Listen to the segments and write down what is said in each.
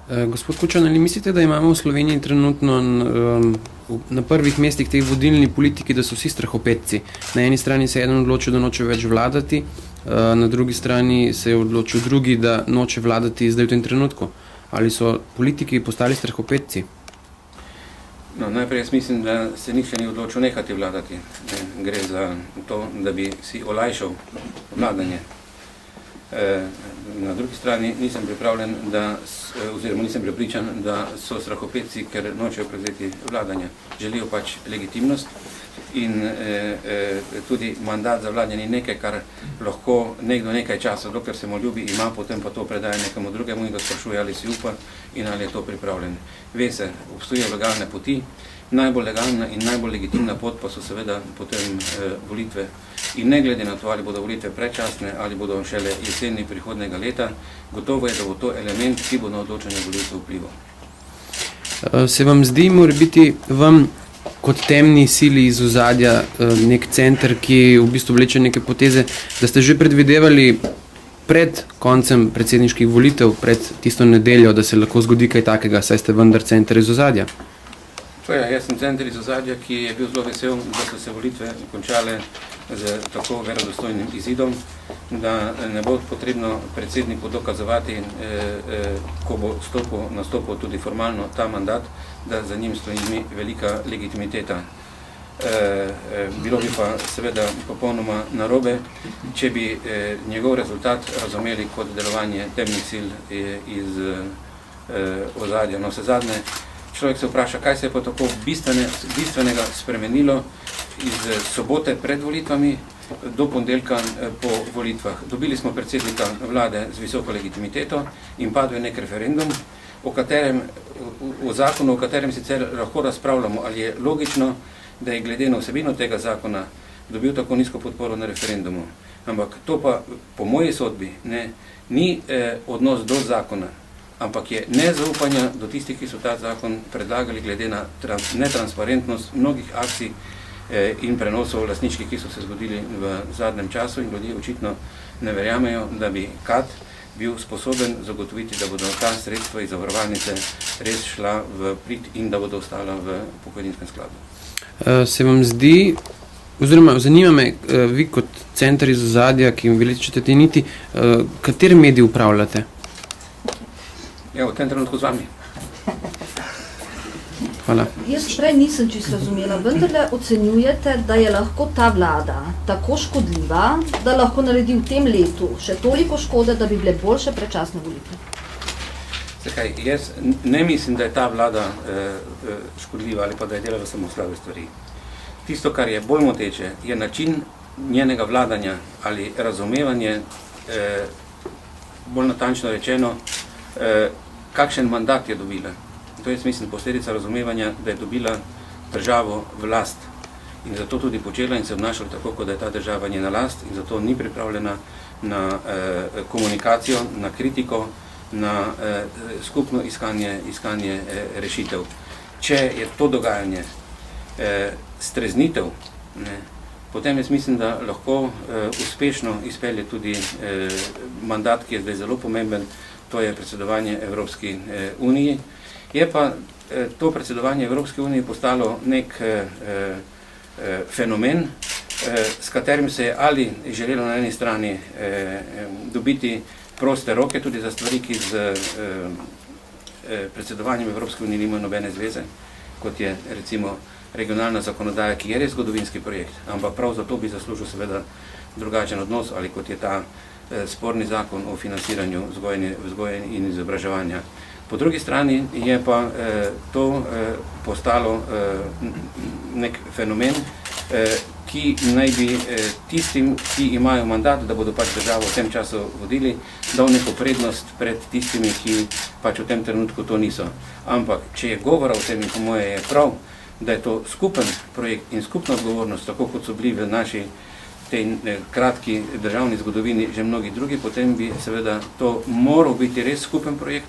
Gospod Kučan, ali mislite, da imamo v Sloveniji trenutno na prvih mestih tej vodilni politiki, da so vsi strahopetci? Na eni strani se je eden odločil, da noče več vladati, na drugi strani se je odločil drugi, da noče vladati zdaj v tem trenutku. Ali so politiki postali strahopetci? No, najprej jaz mislim, da se nihče ni odločil nehati vladati. Gre za to, da bi si olajšal vladanje. Na drugi strani nisem pripravljen, oziroma nisem prepričan, da so strahopetci, ker nočejo prevzeti vladanje. Želijo pač legitimnost in tudi mandat za vladanje ni nekaj, kar lahko nekdo nekaj časa, dokler se mu ljubi, ima, potem pa to predaje nekemu drugemu in ga sprašuje, ali si upa in ali je to pripravljen. Ve se, obstojijo legalne poti, najbolj legalna in najbolj legitimna pot pa so seveda potem volitve. In ne glede na to, ali bodo volitve predčasne, ali bodo šele jeseni prihodnega leta, gotovo je, da bo to element, ki bo na odločanje volitev vplival. Se vam zdi, mora biti vam kot temni sili iz ozadja nek center, ki v bistvu vleče neke poteze, da ste že predvidevali pred koncem predsedniških volitev, pred tisto nedeljo, da se lahko zgodi kaj takega, saj ste vendar center iz ozadja? Jaz sem center iz ozadja, ki je bil zelo vesel, da so se volitve končale z tako verodostojnim izidom, da ne bo potrebno predsedniku dokazovati, ko bo nastopil tudi formalno ta mandat, da za njim stoji velika legitimiteta. Bilo bi pa seveda popolnoma narobe, če bi njegov rezultat razumeli kot delovanje temnih sil iz ozadja. No, vsezadnje, človek se vpraša, kaj se je pa tako bistvenega spremenilo iz sobote pred volitvami do ponedeljka po volitvah. Dobili smo predsednika vlade z visoko legitimiteto in padel je nek referendum, o zakonu, o katerem sicer lahko razpravljamo, ali je logično, da je glede na vsebino tega zakona dobil tako nizko podporo na referendumu. Ampak to pa po moji sodbi ni odnos do zakona, ampak je nezaupanja do tistih, ki so ta zakon predlagali glede na netransparentnost mnogih akcij in prenosov lastničkih, ki so se zgodili v zadnjem času in ljudje očitno ne verjamejo, da bi KAD bil sposoben zagotoviti, da bodo ta sredstva iz zavarovalnice res šla v prid in da bodo ostala v pokojninskem skladu. Se vam zdi, oziroma zanima me, vi kot center iz ozadja, ki jim veličate te niti, kateri mediji upravljate? V tem trenutku z vami. Hvala. Jaz prej nisem čisto razumela, vendarle ocenjujete, da je lahko ta vlada tako škodljiva, da lahko naredi v tem letu še toliko škode, da bi bile boljše predčasne volitve? Zakaj, jaz ne mislim, da je ta vlada škodljiva ali pa da je delala samo slabe stvari. Tisto, kar je bolj moteče, je način njenega vladanja ali razumevanje, bolj natančno rečeno, kakšen mandat je dobila. To je, mislim, posledica razumevanja, da je dobila državo v last in zato tudi počela in se obnašala tako, kot da je ta država njena last in zato ni pripravljena na komunikacijo, na kritiko, na skupno iskanje rešitev. Če je to dogajanje streznitev, potem jaz mislim, da lahko uspešno izpelje tudi mandat, ki je zdaj zelo pomemben, to je predsedovanje Evropski uniji. Je pa to predsedovanje Evropski uniji postalo nek fenomen, s katerim se je ali želelo na eni strani dobiti proste roke tudi za stvari, ki z predsedovanjem Evropske unije nimajo nobene zveze, kot je recimo regionalna zakonodaja, ki je res zgodovinski projekt, ampak prav zato bi zaslužil seveda drugačen odnos, ali kot je ta sporni zakon o financiranju vzgoje in izobraževanja. Po drugi strani je pa to postalo nek fenomen, ki naj bi tistim, ki imajo mandat, da bodo pač državo v tem času vodili, dal neko prednost pred tistimi, ki pač v tem trenutku to niso. Ampak, če je govora o tem in po moje je prav, da je to skupen projekt in skupna odgovornost, tako kot so bili v naši tej kratki državni zgodovini že mnogi drugi, potem bi seveda to moral biti res skupen projekt,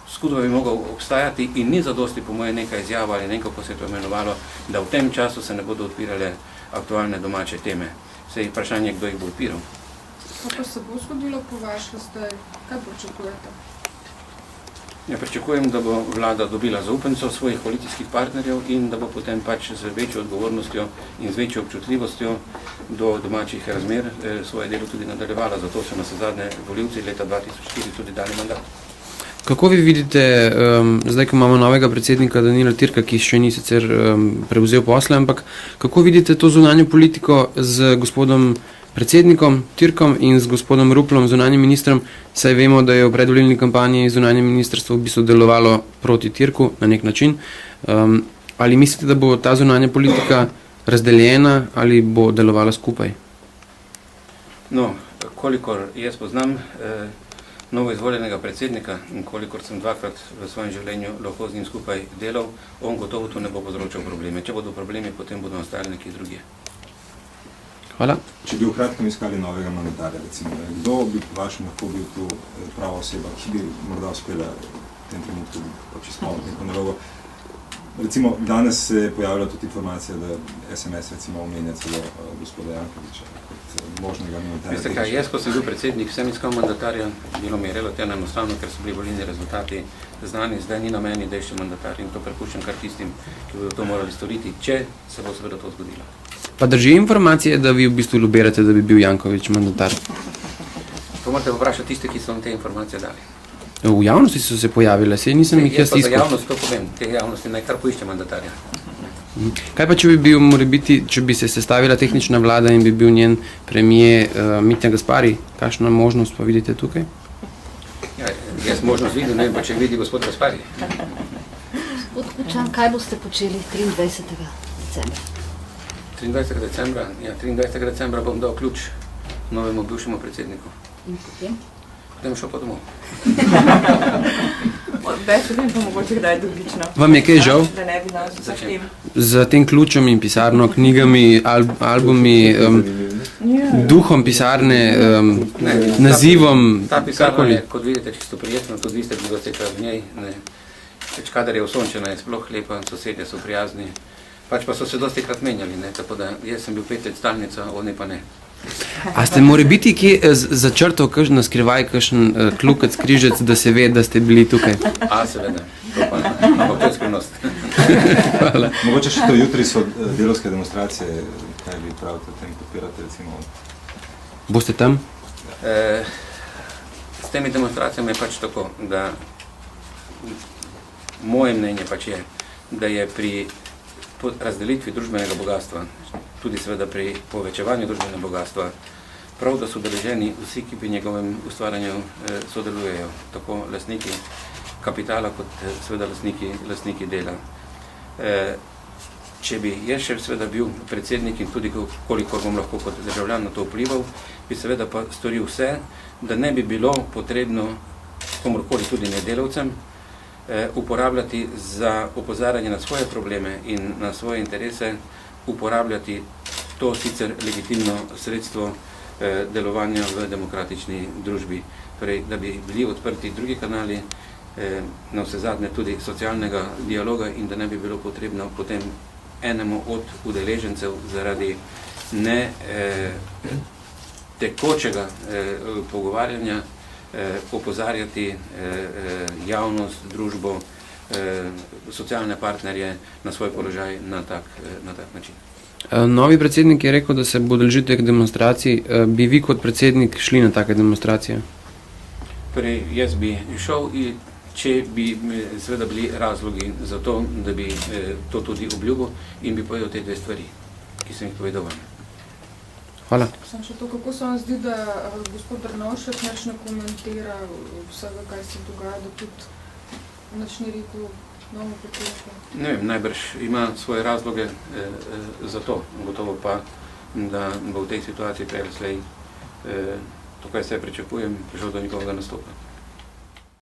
skupaj bi mogel obstajati in ni zadosti po moje neka izjava ali nekako se je to imenovalo, da v tem času se ne bodo odpirale aktualne domače teme. Sej vprašanje, kdo jih bo odpiral. Kako se bo zgodilo po vašem zdaj? Kaj pričakujete? Ja pričakujem, da bo vlada dobila zaupnico svojih koalicijskih partnerjev in da bo potem pač z večjo odgovornostjo in z večjo občutljivostjo do domačih razmer svoje delo tudi nadaljevala. Zato so nas zadnje volivci leta 2004 tudi dali mandat. Kako vi vidite, zdaj, ko imamo novega predsednika Danila Türka, ki še ni sicer prevzel posle, ampak kako vidite to zunanjo politiko z gospodom predsednikom Türkom in z gospodom Ruplom, zunanjim ministrom, saj vemo, da je v predvolilni kampanji zunanje ministrstvo v bistvu delovalo proti Türku na nek način. Ali mislite, da bo ta zunanja politika razdeljena ali bo delovala skupaj? No, kolikor jaz poznam novo izvoljenega predsednika in kolikor sem dvakrat v svojem življenju lahko z njim skupaj delal, on gotovo to ne bo povzročal probleme. Če bodo problemi, potem bodo nastali nekje drugje. Hvala. Če bi v kratkem iskali novega mandatarja, recimo, kdo bi po vašem lahko bil tu prava oseba, ki bi morda uspela v tem trenutku izpolniti neko nalogo? Recimo, danes se je pojavila tudi informacija, da SMS recimo omenja celo gospoda Jankovića kot možnega mandatarja. Veste kaj, jaz, ko sem bil predsednik, sem iskal mandatarja, bilo mi je relativno enostavno, ker so bili volilni rezultati znani, zdaj ni na meni, da išče mandatar in to prepuščam kar tistim, ki bodo to morali storiti, če se bo seveda to zgodilo. Pa drži informacije, da vi v bistvu lobirate, da bi bil Janković mandatar? To morate vprašati tiste, ki so vam te informacije dali. V javnosti so se pojavile, saj nisem jih jaz pa za iskal. javnost to povem, te javnosti naj kar poišče mandatarja. Kaj pa, če bi bil, morebiti, če bi se sestavila tehnična vlada in bi bil njen premijer Mitja Gaspari, kakšna možnost pa vidite tukaj? Ja, jaz možnost vidim, ne vem pa, če vidi gospod Gaspari. Gospod Kučan, kaj boste počeli 23. decembra? 23. decembra, ja, 23. decembra bom dal ključ novemu bivšemu predsedniku. In potem? Potem šel pa domov. Več vem pa mogoče kdaj drugično. Vam je kaj žal? Da ne bi nas vsak tem. Z tem ključem in pisarno, knjigami, albumi, duhom pisarne, nazivom, Ta pisarna karkoli. je, kot vidite, čisto prijetno, tudi vi ste bili dosti krat v njej. Več kadar je osončena, je sploh lepa, sosedje so prijazni. Pač pa so se dosti krat menjali, ne, tako da jaz sem bil 5 let stalnica, oni pa ne. A ste morebiti kje začrtal na skrivaj kakšen klukec, križec, da se ve, da ste bili tukaj? A, seveda, to pa, ampak to je skrivnost. Hvala. Mogoče še to jutri so delovske demonstracije, kaj vi pravite o tem podpirate, recimo? Boste tam? S temi demonstracijami je pač tako, da moje mnenje pač je, da je pri razdelitvi družbenega bogatstva, tudi seveda pri povečevanju družbenega bogatstva, prav, da so udeleženi vsi, ki pri njegovem ustvarjanju sodelujejo, tako lastniki kapitala kot seveda lastniki dela. Če bi jaz še seveda bil predsednik in tudi kolikor bom lahko kot državljan na to vplival, bi seveda pa storil vse, da ne bi bilo potrebno komorkoli, tudi ne delavcem, uporabljati za opozarjanje na svoje probleme in na svoje interese, uporabljati to sicer legitimno sredstvo delovanja v demokratični družbi. Torej, da bi bili odprti drugi kanali, na vse zadnje tudi socialnega dialoga in da ne bi bilo potrebno potem enemu od udeležencev zaradi ne tekočega pogovarjanja opozarjati javnost, družbo, socialne partnerje na svoj položaj na tak način. Novi predsednik je rekel, da se bo udeležil teh demonstracij. Bi vi kot predsednik šli na take demonstracije? Torej, jaz bi šel, če bi seveda bili razlogi za to, da bi to tudi obljubil in bi povedal te dve stvari, ki sem jih povedal vam. Hvala. Sam še to, kako se vam zdi, da gospod Drnovšek nič ne komentira vsega, kaj se dogaja, da tudi nič ni rekel novo predsedniku? Ne vem, najbrž ima svoje razloge za to, gotovo pa, da bo v tej situaciji prej slej, to, kaj se pričakujem, prišel do njihovega nastopa.